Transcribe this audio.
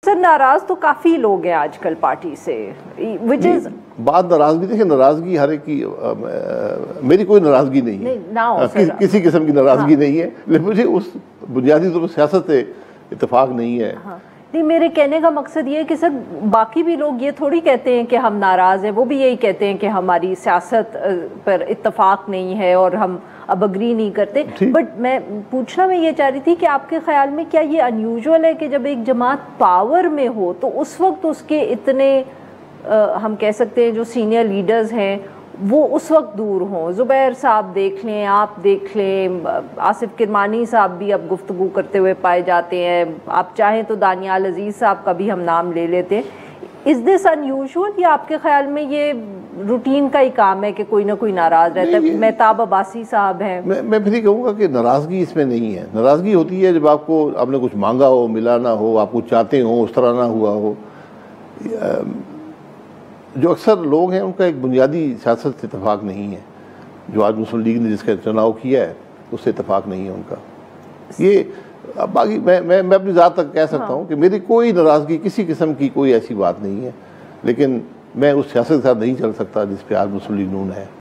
Sir नाराज तो काफी लोग हैं आजकल पार्टी से, विच इज बात नाराजगी, देखिए नाराजगी हर एक की, मेरी कोई नाराजगी नहीं है, किसी किस्म की नाराजगी नहीं है, लेकिन मुझे उस बुनियादी तौर पर सियासत से इत्तेफाक नहीं है। नहीं, मेरे कहने का मकसद ये है कि सर बाकी भी लोग ये थोड़ी कहते हैं कि हम नाराज़ हैं, वो भी यही कहते हैं कि हमारी सियासत पर इत्तेफाक नहीं है और हम अब अग्री नहीं करते। बट मैं पूछना मैं ये चाह रही थी कि आपके ख्याल में क्या ये अनयूजुअल है कि जब एक जमात पावर में हो तो उस वक्त उसके इतने हम कह सकते हैं जो सीनियर लीडर्स हैं वो उस वक्त दूर हों? ज़ुबैर साहब देख लें, आप देख लें, आसिफ किरमानी साहब भी अब गुफ्तगू करते हुए पाए जाते हैं, आप चाहें तो दानियाल अजीज़ साहब का भी हम नाम ले लेते हैं। इज़ दिस अनयूजुअल या आपके ख्याल में ये रूटीन का ही काम है कि कोई ना कोई नाराज़ रहता है? मेहताब अब्बासी साहब हैं। मैं फिर कहूँगा कि नाराज़गी इसमें नहीं है। नाराज़गी होती है जब आपने कुछ मांगा हो, मिला ना हो, आप कुछ चाहते हो, उस तरह ना हुआ हो। जो अक्सर लोग हैं उनका एक बुनियादी सियासत से इत्तेफाक नहीं है। जो आज मुस्लिम लीग ने जिसका चुनाव किया है उससे इत्तेफाक नहीं है उनका। ये अब बाकी मैं अपनी ज़ात तक कह सकता हूँ कि मेरी कोई नाराज़गी, किसी किस्म की कोई ऐसी बात नहीं है, लेकिन मैं उस सियासत के साथ नहीं चल सकता जिस पे आज मुस्लिम लीग नून है।